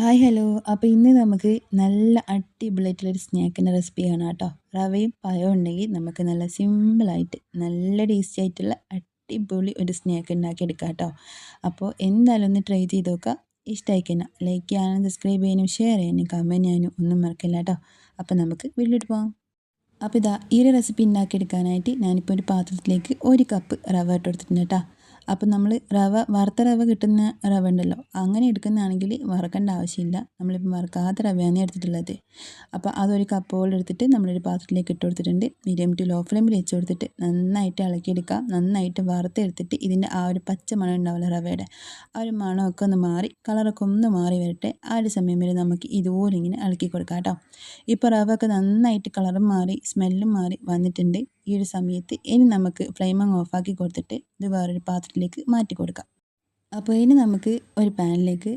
Hi hello. അപ്പോൾ ഇന്ന് നമുക്ക് നല്ല അടിപൊളിയായിട്ടുള്ളൊരു സ്നാക്കിൻ്റെ റെസിപ്പി കാണാം കേട്ടോ. റവയും പഴവും ഉണ്ടെങ്കിൽ നമുക്ക് നല്ല സിമ്പിളായിട്ട് നല്ല ടേസ്റ്റി ആയിട്ടുള്ള അടിപൊളി ഒരു സ്നാക്ക് ഉണ്ടാക്കിയെടുക്കാം കേട്ടോ. അപ്പോൾ എന്തായാലും ഒന്ന് ട്രൈ ചെയ്ത് നോക്കുക. ഇഷ്ടമായി കഴിഞ്ഞാൽ ലൈക്ക് ചെയ്യാനും സബ്സ്ക്രൈബ് ചെയ്യാനും ഷെയർ ചെയ്യാനും കമൻറ്റ് ചെയ്യാനും ഒന്നും മറക്കില്ല കേട്ടോ. അപ്പോൾ നമുക്ക് വീട്ടിലോട്ട് പോകാം. അപ്പോൾ ഇതാ ഈ ഒരു റെസിപ്പി ഉണ്ടാക്കിയെടുക്കാനായിട്ട് ഞാനിപ്പോൾ ഒരു പാത്രത്തിലേക്ക് 1 കപ്പ് റവ ഇട്ട് കൊടുത്തിട്ടുണ്ട് കേട്ടോ. അപ്പോൾ നമ്മൾ വറുത്ത റവ കിട്ടുന്ന റവ ഉണ്ടല്ലോ, അങ്ങനെ എടുക്കുന്നതാണെങ്കിൽ വറുക്കേണ്ട ആവശ്യമില്ല. നമ്മളിപ്പോൾ വറുക്കാത്ത റവയാണ് എടുത്തിട്ടുള്ളത്. അപ്പോൾ അതൊരു കപ്പോളം എടുത്തിട്ട് നമ്മളൊരു പാത്രത്തിലേക്ക് ഇട്ട് കൊടുത്തിട്ടുണ്ട്. മീഡിയം ടു ലോ ഫ്ലെയിമിൽ വെച്ച് കൊടുത്തിട്ട് നന്നായിട്ട് ഇളക്കിയെടുക്കാം. നന്നായിട്ട് വറുത്തെടുത്തിട്ട് ഇതിൻ്റെ ആ ഒരു പച്ച മണം ഉണ്ടാവില്ല റവയുടെ, ആ ഒരു മണമൊക്കെ ഒന്ന് മാറി കളറൊക്കെ ഒന്ന് മാറി വരട്ടെ. ആ ഒരു സമയം വരെ നമുക്ക് ഇതുപോലെ ഇങ്ങനെ ഇളക്കി കൊടുക്കാം കേട്ടോ. ഇപ്പോൾ റവ ഒക്കെ നന്നായിട്ട് കളറും മാറി സ്മെല്ലും മാറി വന്നിട്ടുണ്ട്. ഈ ഒരു സമയത്ത് ഇനി നമുക്ക് ഫ്ലെയിം അങ്ങ് ഓഫാക്കി കൊടുത്തിട്ട് ഇത് വേറൊരു പാത്രത്തിലേക്ക് മാറ്റി കൊടുക്കാം. അപ്പോൾ ഇനി നമുക്ക് ഒരു പാനിലേക്ക്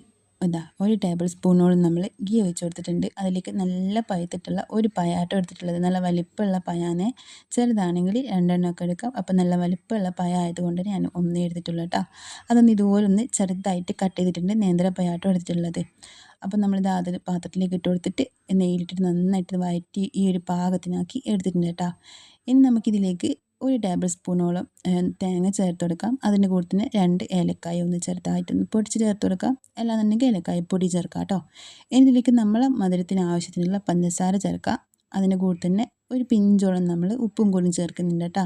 ഒരു ടേബിൾ സ്പൂണോളം നമ്മൾ ഗീ ഒഴിച്ച് കൊടുത്തിട്ടുണ്ട്. അതിലേക്ക് നല്ല പഴുത്തിട്ടുള്ള ഒരു പഴാട്ടോ എടുത്തിട്ടുള്ളത്. നല്ല വലിപ്പമുള്ള പഴാണ്. ചെറുതാണെങ്കിൽ 2 ഒക്കെ എടുക്കാം. അപ്പോൾ നല്ല വലിപ്പമുള്ള പഴ ആയതുകൊണ്ട് ഞാൻ ഒന്നേ എടുത്തിട്ടുള്ളൂ കേട്ടോ. അതൊന്ന് ഇതുപോലെ ഒന്ന് ചെറുതായിട്ട് കട്ട് ചെയ്തിട്ടുണ്ട്. നേന്ത്ര പഴാട്ടോ എടുത്തിട്ടുള്ളത്. അപ്പോൾ നമ്മളിത് അതിൽ പാത്രത്തിലേക്ക് ഇട്ട് കൊടുത്തിട്ട് നെയ്യിലിട്ടിട്ട് നന്നായിട്ട് വഴറ്റി ഈ ഒരു പാകത്തിനാക്കി എടുത്തിട്ടുണ്ട് കേട്ടോ. ഇനി നമുക്കിതിലേക്ക് ഒരു ടേബിൾ സ്പൂണോളം തേങ്ങ ചേർത്ത് കൊടുക്കാം. അതിൻ്റെ കൂടെ തന്നെ 2 ഏലക്കായ ഒന്ന് ചെറുതായിട്ടൊന്ന് പൊടിച്ച് ചേർത്ത് കൊടുക്കാം. അല്ലാന്നുണ്ടെങ്കിൽ ഏലക്കായ പൊടി ചേർക്കാം കേട്ടോ. ഇനി ഇതിലേക്ക് നമ്മൾ മധുരത്തിന് ആവശ്യത്തിനുള്ള പഞ്ചസാര ചേർക്കാം. അതിൻ്റെ കൂടെ തന്നെ ഒരു പിഞ്ചോളം നമ്മൾ ഉപ്പും കൂടി ചേർക്കുന്നുണ്ട് കേട്ടോ.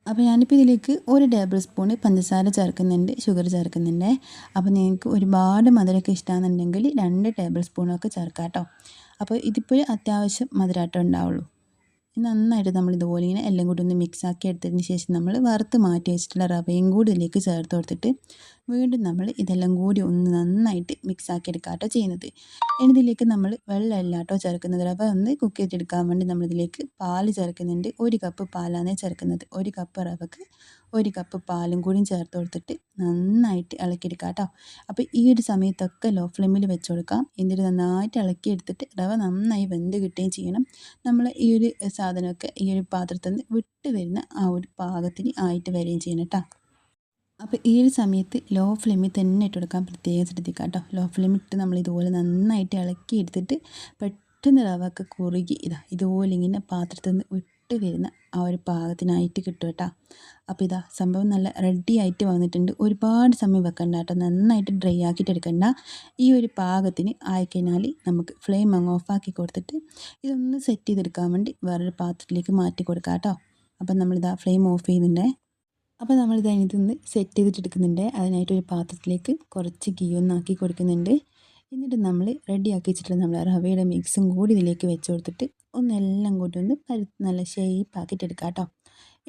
അപ്പോൾ ഞാനിപ്പോൾ ഇതിലേക്ക് ഒരു ടേബിൾ സ്പൂൺ പഞ്ചസാര ചേർക്കുന്നുണ്ട്, ഷുഗർ ചേർക്കുന്നുണ്ട്. അപ്പോൾ നിങ്ങൾക്ക് ഒരുപാട് മധുരമൊക്കെ ഇഷ്ടമാണെന്നുണ്ടെങ്കിൽ 2 ടേബിൾ സ്പൂണൊക്കെ ചേർക്കാം കേട്ടോ. അപ്പോൾ ഇതിപ്പോൾ അത്യാവശ്യം മധുരമായിട്ടേ ഉണ്ടാവുള്ളൂ. നന്നായിട്ട് നമ്മൾ ഇതുപോലെ ഇങ്ങനെ എല്ലാം കൂടി ഒന്ന് മിക്സ് ആക്കി എടുത്തതിന് ശേഷം നമ്മൾ വറുത്ത് മാറ്റി വെച്ചിട്ടുള്ള റവയും കൂടി ഇതിലേക്ക് ചേർത്ത് കൊടുത്തിട്ട് വീണ്ടും നമ്മൾ ഇതെല്ലാം കൂടി ഒന്ന് നന്നായിട്ട് മിക്സ് ആക്കി എടുക്കുക കേട്ടോ ചെയ്യുന്നത്. ഇനി ഇതിലേക്ക് നമ്മൾ വെള്ളമല്ല കേട്ടോ ചേർക്കുന്നത്. റവ ഒന്ന് കുക്ക് ചെയ്തെടുക്കാൻ വേണ്ടി നമ്മളിതിലേക്ക് പാൽ ചേർക്കുന്നുണ്ട്. 1 കപ്പ് പാലാണ് ചേർക്കുന്നത്. 1 കപ്പ് റവക്ക് 1 കപ്പ് പാലും കൂടി ചേർത്ത് കൊടുത്തിട്ട് നന്നായിട്ട് ഇളക്കിയെടുക്കുക കേട്ടോ. അപ്പോൾ ഈ ഒരു സമയത്തൊക്കെ ലോ ഫ്ലെയിമിൽ വെച്ച് കൊടുക്കാം. എന്നിട്ട് നന്നായിട്ട് ഇളക്കിയെടുത്തിട്ട് റവ നന്നായി വെന്ത് കിട്ടുകയും ചെയ്യണം. നമ്മൾ ഈ ഒരു സാധനമൊക്കെ ഈ ഒരു പാത്രത്തിൽ നിന്ന് വിട്ട് വരുന്ന ആ ഒരു പാകത്തിന് ആയിട്ട് വരികയും ചെയ്യണം കേട്ടോ. അപ്പോൾ ഈ ഒരു സമയത്ത് ലോ ഫ്ലെയിമിൽ തന്നെ ഇട്ട് കൊടുക്കാൻ പ്രത്യേകം ശ്രദ്ധിക്കുക കേട്ടോ. ലോ ഫ്ലെയിമിൽ ഇട്ട് നമ്മൾ ഇതുപോലെ നന്നായിട്ട് ഇളക്കി എടുത്തിട്ട് പെട്ടെന്ന് റവയൊക്കെ കുറുകി ഇതുപോലെ ഇങ്ങനെ പാത്രത്തിൽ നിന്ന് വിട്ട് വരുന്ന ആ ഒരു പാകത്തിനായിട്ട് കിട്ടും കേട്ടോ. അപ്പോൾ സംഭവം നല്ല റെഡി ആയിട്ട് വന്നിട്ടുണ്ട്. ഒരുപാട് സമയം വെക്കണ്ട കേട്ടോ. നന്നായിട്ട് ഡ്രൈ ആക്കിയിട്ട് എടുക്കണ്ട. ഈ ഒരു പാകത്തിന് ആയിക്കഴിഞ്ഞാൽ നമുക്ക് ഫ്ലെയിം അങ്ങ് ഓഫാക്കി കൊടുത്തിട്ട് ഇതൊന്ന് സെറ്റ് ചെയ്തെടുക്കാൻ വേണ്ടി വേറൊരു പാത്രത്തിലേക്ക് മാറ്റി കൊടുക്കാം കേട്ടോ. അപ്പം ഫ്ലെയിം ഓഫ് ചെയ്യുന്നുണ്ടേ. അപ്പോൾ നമ്മളിത് അതിനകത്തുനിന്ന് സെറ്റ് ചെയ്തിട്ടെടുക്കുന്നുണ്ട്. അതിനായിട്ടൊരു പാത്രത്തിലേക്ക് കുറച്ച് ഗീ ഒന്നാക്കി കൊടുക്കുന്നുണ്ട്. എന്നിട്ട് നമ്മൾ റെഡിയാക്കി വെച്ചിട്ടുള്ള നമ്മൾ റവയുടെ മിക്സും കൂടി ഇതിലേക്ക് വെച്ച് കൊടുത്തിട്ട് ഒന്നെല്ലാം കൂടി ഒന്ന് നല്ല ഷേപ്പാക്കിയിട്ട് എടുക്കാം കേട്ടോ.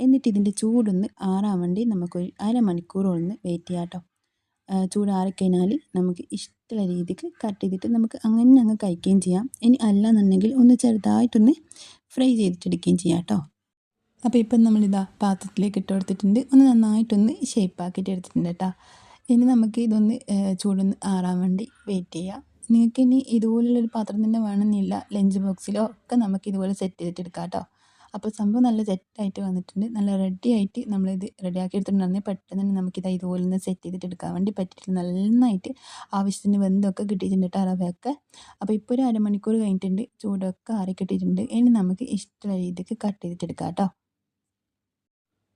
എന്നിട്ട് ഇതിൻ്റെ ചൂടൊന്ന് ആറാൻ വേണ്ടി നമുക്കൊരു അരമണിക്കൂറൊന്ന് വെയിറ്റ് ചെയ്യാം കേട്ടോ. ചൂട് ആറിക്കഴിഞ്ഞാൽ നമുക്ക് ഇഷ്ടമുള്ള രീതിക്ക് കട്ട് ചെയ്തിട്ട് നമുക്ക് അങ്ങനെ അങ്ങ് കഴിക്കുകയും ചെയ്യാം. ഇനി അല്ലാന്നുണ്ടെങ്കിൽ ഒന്ന് ചെറുതായിട്ടൊന്ന് ഫ്രൈ ചെയ്തിട്ടെടുക്കുകയും ചെയ്യാം കേട്ടോ. അപ്പോൾ ഇപ്പം പാത്രത്തിലേക്ക് ഇട്ട് കൊടുത്തിട്ടുണ്ട്. ഒന്ന് നന്നായിട്ടൊന്ന് ഷേപ്പാക്കിയിട്ട് എടുത്തിട്ടുണ്ട് കേട്ടോ. ഇനി നമുക്ക് ഇതൊന്ന് ചൂടൊന്ന് ആറാൻ വേണ്ടി വെയിറ്റ് ചെയ്യാം. നിങ്ങൾക്ക് ഇനി ഇതുപോലുള്ളൊരു പാത്രം തന്നെ വേണമെന്നില്ല. ലഞ്ച് ബോക്സിലോ ഒക്കെ നമുക്ക് ഇതുപോലെ സെറ്റ് ചെയ്തിട്ട് എടുക്കാം കേട്ടോ. അപ്പോൾ സംഭവം നല്ല സെറ്റായിട്ട് വന്നിട്ടുണ്ട്. നല്ല റെഡി ആയിട്ട് നമ്മളിത് റെഡിയാക്കി എടുത്തിട്ടുണ്ടെങ്കിൽ പെട്ടെന്ന് തന്നെ നമുക്കിത് ഇതുപോലെ ഒന്ന് സെറ്റ് ചെയ്തിട്ട് എടുക്കാൻ വേണ്ടി പറ്റിയിട്ടുണ്ട്. നന്നായിട്ട് ആവശ്യത്തിന് വെന്തൊക്കെ കിട്ടിയിട്ടുണ്ട് കേട്ടോ റവയൊക്കെ. അപ്പോൾ ഇപ്പോൾ ഒരു അരമണിക്കൂർ കഴിഞ്ഞിട്ടുണ്ട്. ചൂടൊക്കെ ആറി കിട്ടിയിട്ടുണ്ട്. ഇനി നമുക്ക് ഇഷ്ടമുള്ള രീതിക്ക് കട്ട് ചെയ്തിട്ട് എടുക്കാം കേട്ടോ.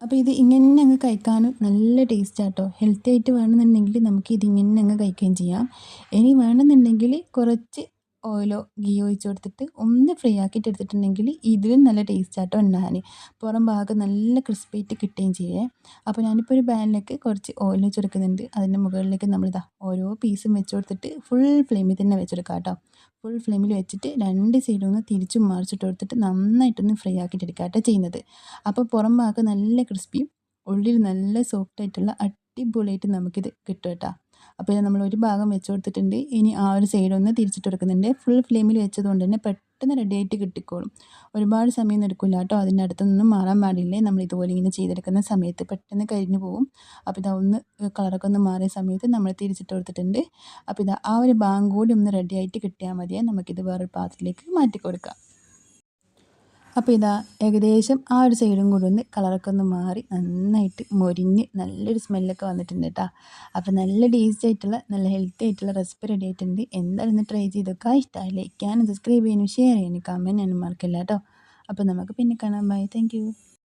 അപ്പോൾ ഇത് ഇങ്ങനെ അങ്ങ് കഴിക്കാനും നല്ല ടേസ്റ്റ് ആട്ടോ. ഹെൽത്തി ആയിട്ട് വേണമെന്നുണ്ടെങ്കിൽ നമുക്ക് ഇതിങ്ങനെ അങ്ങ് കഴിക്കുകയും ചെയ്യാം. ഇനി വേണമെന്നുണ്ടെങ്കിൽ കുറച്ച് ഓയിലോ ഗീയോ ഒഴിച്ച് കൊടുത്തിട്ട് ഒന്ന് ഫ്രൈ ആക്കിയിട്ട് എടുത്തിട്ടുണ്ടെങ്കിൽ ഇതിലും നല്ല ടേസ്റ്റ് ആട്ടോ ഉണ്ടാകാൻ. പുറം ഭാഗം നല്ല ക്രിസ്പിയായിട്ട് കിട്ടുകയും ചെയ്യേ. അപ്പോൾ ഞാനിപ്പോൾ ഒരു പാനിലേക്ക് കുറച്ച് ഓയിൽ വെച്ച് കൊടുക്കുന്നുണ്ട്. അതിൻ്റെ മുകളിലേക്ക് ഓരോ പീസും വെച്ച് കൊടുത്തിട്ട് ഫുൾ ഫ്ലെയിമിൽ തന്നെ വെച്ചെടുക്കാം കേട്ടോ. ഫുൾ ഫ്ലെയിമിൽ വെച്ചിട്ട് 2 സൈഡും ഒന്ന് തിരിച്ചും മറിച്ചിട്ട് കൊടുത്തിട്ട് നന്നായിട്ടൊന്ന് ഫ്രൈ ആക്കിയിട്ട് എടുക്കുക കേട്ടോ ചെയ്യുന്നത്. അപ്പോൾ പുറം ഭാഗം നല്ല ക്രിസ്പിയും ഉള്ളിൽ നല്ല സോഫ്റ്റ് ആയിട്ടുള്ള അടിപൊളിയായിട്ട് നമുക്കിത് കിട്ടും കേട്ടോ. അപ്പോൾ നമ്മൾ ഒരു ഭാഗം വെച്ച് കൊടുത്തിട്ടുണ്ട്. ഇനി ആ ഒരു സൈഡൊന്ന് തിരിച്ചിട്ട് കൊടുക്കുന്നുണ്ട്. ഫുൾ ഫ്ലെയിമിൽ വെച്ചതുകൊണ്ട് തന്നെ പെട്ടെന്ന് റെഡി ആയിട്ട് കിട്ടിക്കോളും. ഒരുപാട് സമയം എടുക്കില്ല കേട്ടോ. അതിൻ്റെ അടുത്തൊന്നും മാറാൻ പാടില്ലേ. നമ്മൾ ഇതുപോലെ ഇങ്ങനെ ചെയ്തെടുക്കുന്ന സമയത്ത് പെട്ടെന്ന് കരിഞ്ഞു പോകും. അപ്പോൾ ഒന്ന് കളറൊക്കെ ഒന്ന് മാറിയ സമയത്ത് നമ്മൾ തിരിച്ചിട്ട് കൊടുത്തിട്ടുണ്ട്. അപ്പോൾ ആ ഒരു ഭാഗം കൂടി ഒന്ന് റെഡി ആയിട്ട് കിട്ടിയാൽ മതിയേ. നമുക്കിത് വേറൊരു പാത്രത്തിലേക്ക് മാറ്റി കൊടുക്കാം. അപ്പോൾ ഇതാ ഏകദേശം ആ ഒരു സൈഡും കൂടി ഒന്ന് കളറൊക്കെ ഒന്ന് മാറി നന്നായിട്ട് മൊരിഞ്ഞ് നല്ലൊരു സ്മെല്ലൊക്കെ വന്നിട്ടുണ്ട് കേട്ടോ. അപ്പോൾ നല്ല ടേസ്റ്റി ആയിട്ടുള്ള നല്ല ഹെൽത്തി ആയിട്ടുള്ള റെസിപ്പി റെഡി ആയിട്ടുണ്ട്. എന്തായാലും ഒന്ന് ട്രൈ ചെയ്തൊക്കെ ഇഷ്ടമായി ലൈക്ക് ചെയ്യാനും സബ്സ്ക്രൈബ് ചെയ്യാനും ഷെയർ ചെയ്യാനും കമൻറ്റ് ചെയ്യാനും മറക്കില്ല കേട്ടോ. അപ്പോൾ നമുക്ക് പിന്നെ കാണാം. ബൈ. Thank you.